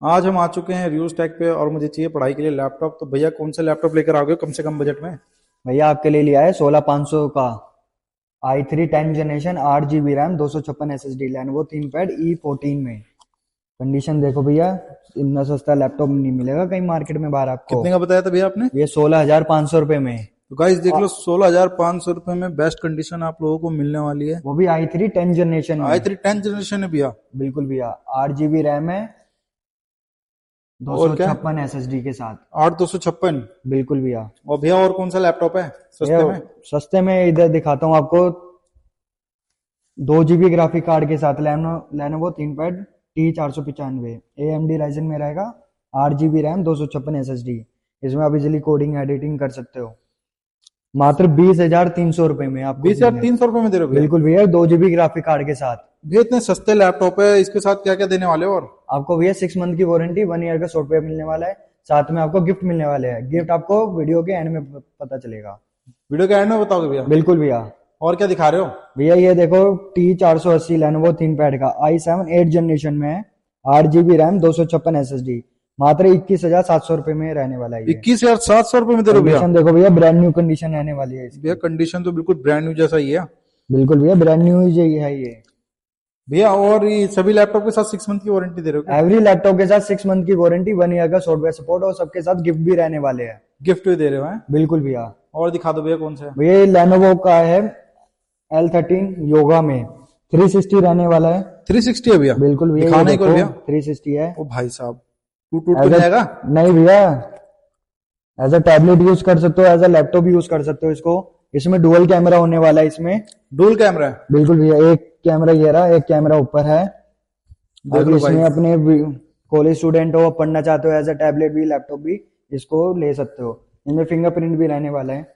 आज हम आ चुके हैं रिव्यूज टेक पे और मुझे चाहिए पढ़ाई के लिए लैपटॉप। तो भैया कौन सा लैपटॉप लेकर आओगे कम से कम बजट में? भैया आपके लिए लिया है 16,500 का i3 10 generation 8 GB RAM 256 SSD Lenovo ThinkPad E14 में। कंडीशन देखो भैया, इतना सस्ता लैपटॉप नहीं मिलेगा कहीं मार्केट में बाहर आपको। कितने का बताया था भैया आपने? ये 16,500 रुपये में। तो गाइस देख आ, लो, 16,500 रुपए में बेस्ट कंडीशन आप लोगों को मिलने वाली है। वो भी i3 10 जनरेशन आई में। थ्री 10 जनरेशन है भैया। बिल्कुल भैया, 8 GB रैम है, दो और सौ क्या? छप्पन एस एस डी के साथ। 8,256। बिल्कुल भैया। और भैया और कौन सा लैपटॉप है भैया सस्ते में? सस्ते में इधर दिखाता हूँ आपको। 2 GB ग्राफिक कार्ड के साथ Lenovo ThinkPad T495 AMD Ryzen में रहेगा। 8 GB रैम 256 SSD। इसमें आप इजिली कोडिंग एडिटिंग कर सकते हो। मात्र 20,300 रुपये में आपको बीस हजार देंगे। तीन सौ रुपए में दे रहे हो भैया? बिल्कुल भैया, 2 GB ग्राफिक कार्ड के साथ। भैया इतने सस्ते लैपटॉप है, इसके साथ क्या क्या देने वाले हो? और आपको भैया 6 मंथ की वारंटी, 1 ईयर का सॉफ्टवेयर मिलने वाला है। साथ में आपको गिफ्ट मिलने वाले हैं। गिफ्ट आपको वीडियो के एंड में पता चलेगा। वीडियो के एंड में बताओगे भैया? बिल्कुल भैया। और क्या दिखा रहे हो? भैया ये देखो, T480 लेनोवो थिंकपैड का i7 8 जनरेशन में है। 8 GB रैम 256 SSD। मात्र 21,700 रुपये में रहने वाला है ये। 21,700 रुपए में दे रहे हो भैया? कंडीशन देखो भैया, ब्रांड न्यू कंडीशन रहने वाली है भैया इसकी। कंडीशन तो बिल्कुल ब्रांड न्यू जैसा ही है बिल्कुल भैया, ब्रांड न्यू ही है ये। भैया। और ये सभी लैपटॉप के साथ 6 मंथ की वारंटी दे रहे हो क्या? एवरी लैपटॉप के साथ 6 मंथ की वारंटी, 1 ईयर का सॉफ्टवेयर सपोर्ट और सबके साथ गिफ्ट भी रहने वाले हैं। गिफ्ट भी दे रहे हो हैं? बिल्कुल भैया। और दिखा दो भैया कौन सा है? भैया ये लेनोवो का है L13 योगा में। 360 रहने वाला है। 360 है भैया? बिल्कुल भैया, ये दिखाना एक बार देखो भैया। 360 है। ओ भाई साहब, टूट टूट तो एज नहीं अ जाएगा? नहीं भैया, एज अ टैबलेट यूज कर सकते हो, एज अ लैपटॉप यूज कर सकते हो इसको। इसमें डुअल कैमरा होने वाला है इसमें। डुअल कैमरा है? बिल्कुल भैया, एक कैमरा ये रहा, एक कैमरा ऊपर है। देख अब लो भाई। इसमें अपने कॉलेज स्टूडेंट हो, पढ़ना चाहते हो, एज अ टैबलेट भी लैपटॉप भी इसको ले सकते हो। इनमें फिंगरप्रिंट भी रहने वाला है।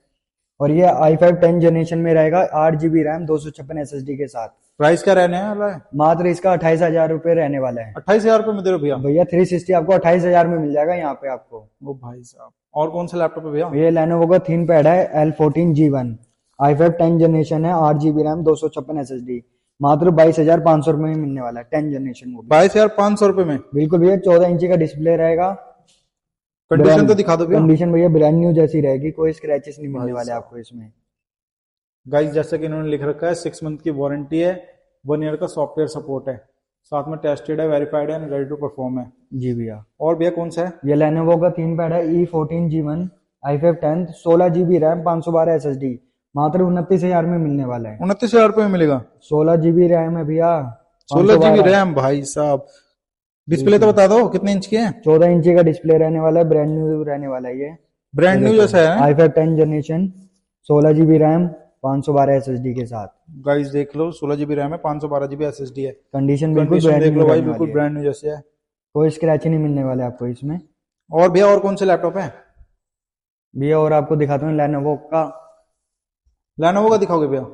और ये i5 10 जनरेशन में रहेगा। 8 GB रैम 256 SSD के साथ। प्राइस क्या रहने वाला है? मात्र इसका 28,000 रुपये रहने वाला है। 28,000 रुपए में दे रहे हो भैया? भैया 360 आपको 28,000 में मिल जाएगा यहाँ पे आपको। ओ भाई साहब, और कौन सा लैपटॉप है भैया? ये लेनोवो का थिंकपैड है L14 G1 i5 10 जनरेशन है। 8 GB रैम 256 SSD। मात्र 22,500 रुपये में मिलने वाला है 10 जनरेशन वो भी। 22,500 रुपए में? बिल्कुल भैया, 14 इंची का डिस्प्ले रहेगा। कंडीशन तो दिखा दो भैया। कंडीशन भैया ब्रांड न्यू जैसी रहेगी, कोई स्क्रैचेस नहीं मिलने भाई वाले साहब, आपको इसमें। गाइस जैसे कि इन्होंने लिख रखा है 6 मंथ की वारंटी है, 1 ईयर का सॉफ्टवेयर सपोर्ट है, साथ में टेस्टेड है, वेरीफाइड है, रेडी टू परफॉर्म है। जी भैया। और भैया कौन सा है? ये लेनोवो का थिंकपैड है E14 G1 i5 10 16 GB RAM 512 SSD। मात्र 29,000 में मिलने वाला है। 29,000 रुपए में मिलेगा? 16 GB रैम है भैया। 16 GB 512। रैम भाई साहब। डिस्प्ले तो बिल्कुल। बता दो कितने इंच की है? 14 इंची का डिस्प्ले रहने वाला है, ब्रांड न्यू रहने वाला है ये। ब्रांड न्यू देखो, जैसा है? i5 10 generation 16 GB RAM 512 SSD के साथ। गाइस देख लो, 16 GB रैम है, 512 GB SSD है। कंडीशन बिल्कुल कंडीशन ब्रांड देख न्यू लो भाई, रहने बिल्कुल वाली है। ब्रांड न्यू जैसे है। कोई स्क्रैच नहीं मिलने वाले आपको इसमें। और भैया और कौन से लैपटॉप है? भैया और आपको दिखाता हूँ लेनोवो का। लेनोवो का दिखाओगे भैया?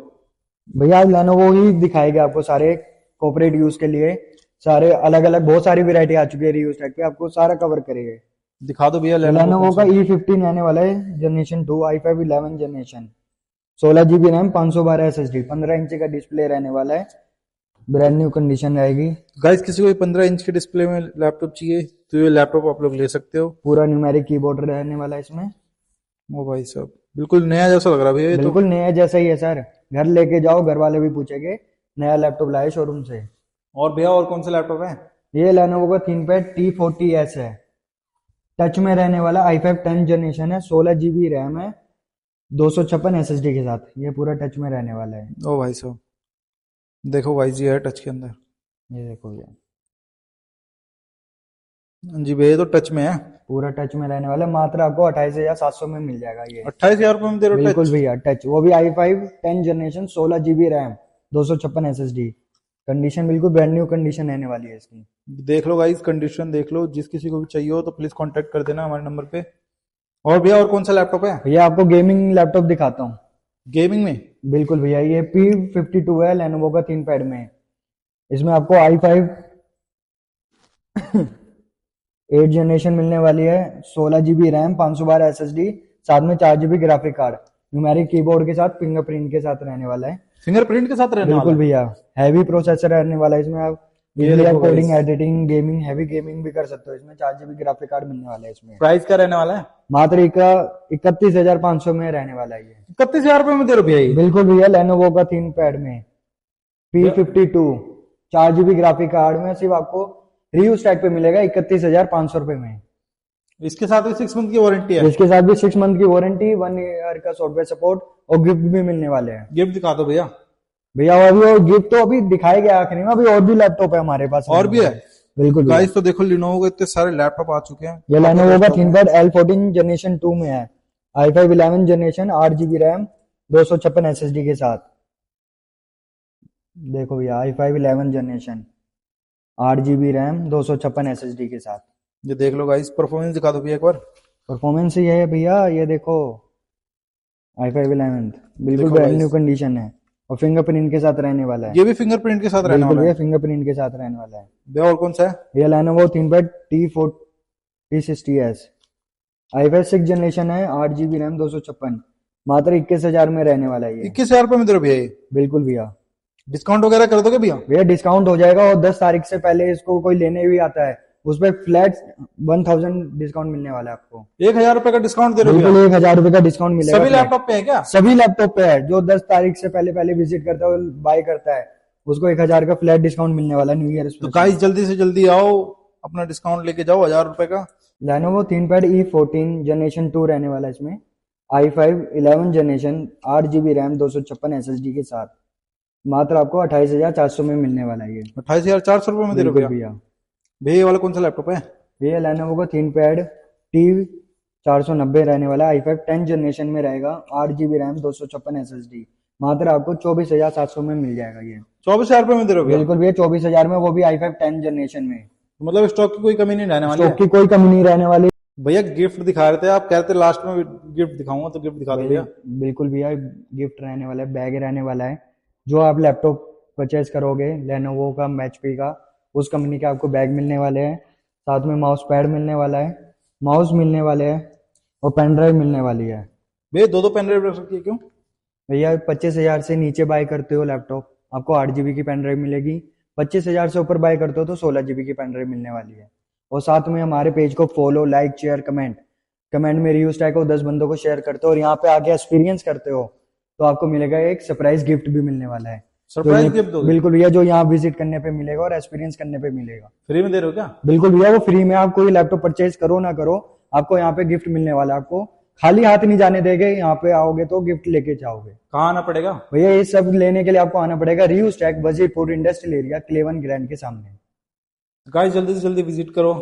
भैया आज लेनोवो ही दिखाएगा आपको सारे कॉर्पोरेट यूज के लिए। सारे अलग अलग बहुत सारी वैरायटी आ चुकी है रीयूज टाइप पे, आपको सारा कवर करेंगे। दिखा दो भैया लेनोवो लेनोवो कौन का सा है? E15 आने वाला है generation 2 i5 11 generation 16 GB RAM 512 SSD 15 इंची का डिस्प्ले रहने वाला है। ब्रांड न्यू कंडीशन रहेगी। गाइस किसी को 15 इंच के डिस्प्ले में लैपटॉप चाहिए तो ये लैपटॉप आप लोग ले सकते हो। पूरा न्यूमेरिक कीबोर्ड रहने वाला है इसमें। ओ भाई साहब, बिल्कुल नया जैसा लग रहा है भैया ये तो। बिल्कुल नया जैसा ही है सर। घर लेके जाओ, घर वाले भी पूछेंगे नया लैपटॉप लाए शोरूम से। और भैया और कौन सा लैपटॉप है? ये लेनोवो का थिंकपैड T40S है। टच में रहने वाला i5 10 जनरेशन है। 16 GB रैम है 256 SSD के साथ। ये पूरा टच में रहने वाला है। ओ भाई साहब, देखो भाई जी है टच के अंदर। ये देखो भैया, जी भैया ये तो टच में है। पूरा टच में रहने वाला है। मात्र आपको 28,700 में मिल जाएगा ये। 28,000 रुपए में दे रहे हो बिल्कुल टच? भैया टच, वो भी i5 10 generation 16 GB RAM 256 SSD। Condition बिल्कुल ब्रांड न्यू कंडीशन रहने वाली है इसकी। देख लो गाइस, कंडीशन देख लो। जिस किसी को भी चाहिए हो तो प्लीज कांटेक्ट कर देना हमारे नंबर पे। और भैया और कौन सा लैपटॉप है? भैया आपको गेमिंग लैपटॉप दिखाता हूँ। गेमिंग में? बिल्कुल भैया, ये P52 है लेनोवो का थिंकपैड में। इसमें आपको i5 8 जनरेशन मिलने वाली है। 16 GB रैम 512 SSD, साथ में 4 GB graphic card, numeric keyboard के साथ, फिंगरप्रिंट के साथ रहने वाला है। फिंगरप्रिंट के साथ रहने वाला बिल्कुल है? भैया, हैवी प्रोसेसर रहने वाला है इसमें। आप ये इसलिए आप देखो coding guys, editing gaming heavy gaming भी कर सकते हो। इसमें 4 GB ग्राफिक कार्ड मिलने वाला है इसमें। प्राइस क्या रहने वाला है? मात्र 31,500 में रहने वाला है ये। 31,000 रुपए में दे रहे हो भैया ये? बिल्कुल भैया, लेनोवो का थीन पैड में P52 4 GB ग्राफिक कार्ड में सिर्फ आपको रीयूज टैग पे मिलेगा 31,500 रुपए में। इसके साथ भी 6 मंथ की वारंटी है। इसके साथ भी 6 मंथ की वारंटी, 1 ईयर का सॉफ्टवेयर सपोर्ट और गिफ्ट भी मिलने वाले हैं। गिफ्ट दिखा दो भैया। भैया अभी और गिफ्ट तो अभी दिखाया गया आखिरी में, अभी और भी लैपटॉप है हमारे पास। और भी है? बिल्कुल भैया। गाइस तो देखो लिनोवो के इतने सारे लैपटॉप आ चुके हैं। ये लेनोवो का थिंकपैड L14 जनरेशन 2 में है, i5 11 generation 8 GB RAM 256 SSD के साथ। देखो भैया i5 11 generation 8 GB RAM 256 SSD के साथ। ये देख लो गाइस, परफॉर्मेंस दिखा दो भैया एक बार। परफॉर्मेंस ये है भैया, ये देखो i5 11 बिल्कुल देखो ब्रांड guys। न्यू कंडीशन है और फिंगरप्रिंट के साथ रहने वाला है। ये भी फिंगरप्रिंट के साथ रहने बिल्कुल वाला भैया है फिंगरप्रिंट के साथ रहने वाला है। भैया। और कौन सा है? ये Lenovo ThinkPad T60s i5 6 generation है, 8 GB रैम 256, मात्र 21,000 में रहने वाला है ये। 21,000 रुपए में दे रहे हो भैया ये? बिल्कुल भैया। डिस्काउंट वगैरह कर दोगे भैया? भैया डिस्काउंट हो जाएगा और 10 तारीख से पहले इसको कोई लेने भी आता है उस पर फ्लैट 1000 डिस्काउंट मिलने वाला है आपको। 1,000 रुपए का डिस्काउंट दे रहे हो बिल्कुल भैया? 1,000 रुपए का डिस्काउंट मिलेगा। सभी flat। लैपटॉप पे है क्या? सभी लैपटॉप पे है, जो 10 तारीख से पहले पहले विजिट करता है बाय करता है उसको 1,000 का फ्लैट डिस्काउंट मिलने वाला है न्यू ईयर। तो गाइस जल्दी से जल्दी आओ, अपना डिस्काउंट लेके जाओ 1,000 रुपए का। लेनोवो थिंकपैड E14 जनरेशन 2 रहने वाला है इसमें, i5 11 generation 8 GB RAM 256 SSD के साथ, मात्र आपको 28,400 में मिलने वाला है ये। 28,400 रुपए में दे रहे हो बिल्कुल भैया? भैया। भैया ये वाला कौन सा लैपटॉप है? ये लेनोवो का थिंकपैड T490 रहने वाला है, i5 10 जनरेशन में रहेगा, 8 GB रैम 256 SSD, मात्र आपको 24,700 में मिल जाएगा ये। 24,000 रुपए में दे रहे हो भैया? बिल्कुल भैया 24,000 में, वो भी i5 10 जनरेशन में। मतलब स्टॉक की कोई कमी नहीं रहने वाली स्टॉक है? की कोई कमी नहीं रहने वाली। भैया गिफ्ट दिखा रहे थे आप, कह रहे थे लास्ट में गिफ्ट दिखाऊंगा, तो गिफ्ट दिखा दो भैया। बिल्कुल भैया गिफ्ट रहने वाला है, बैग रहने वाला है। जो आप लैपटॉप परचेज करोगे लेनोवो का HP का, उस कंपनी के आपको बैग मिलने वाले हैं, साथ में माउस पैड मिलने वाला है, माउस मिलने वाले हैं और पेन ड्राइव मिलने वाली है। भैया दो पेन ड्राइव रख रखी है क्यों? भैया 25,000 से नीचे बाय करते हो लैपटॉप, आपको 8 GB की पेन ड्राइव मिलेगी। 25,000 से ऊपर बाय करते हो तो 16 GB की पेन ड्राइव मिलने वाली है। और साथ में हमारे पेज को फॉलो, लाइक, शेयर, कमेंट में रिव्यूज टैग को 10 बंदों को शेयर करते हो और यहाँ पे आके एक्सपीरियंस करते हो तो आपको मिलेगा एक सरप्राइज गिफ्ट भी मिलने वाला है। सरप्राइज गिफ्ट दोगे? बिल्कुल भैया, जो यहाँ विजिट करने पे मिलेगा और एक्सपीरियंस करने पे मिलेगा। फ्री में दे रहे हो क्या? बिल्कुल भैया, वो फ्री में, आप कोई लैपटॉप परचेज करो ना करो, आपको यहाँ पे गिफ्ट मिलने वाला है। आपको खाली हाथ नहीं जाने देंगे, यहाँ पे आओगे तो गिफ्ट लेके जाओगे। कहाँ आना पड़ेगा भैया? ये सब लेने के लिए आपको आना पड़ेगा reuse tag Wazirpur industrial area क्लेवन ग्रैंड के सामने। गाइस? जल्दी से जल्दी विजिट करो।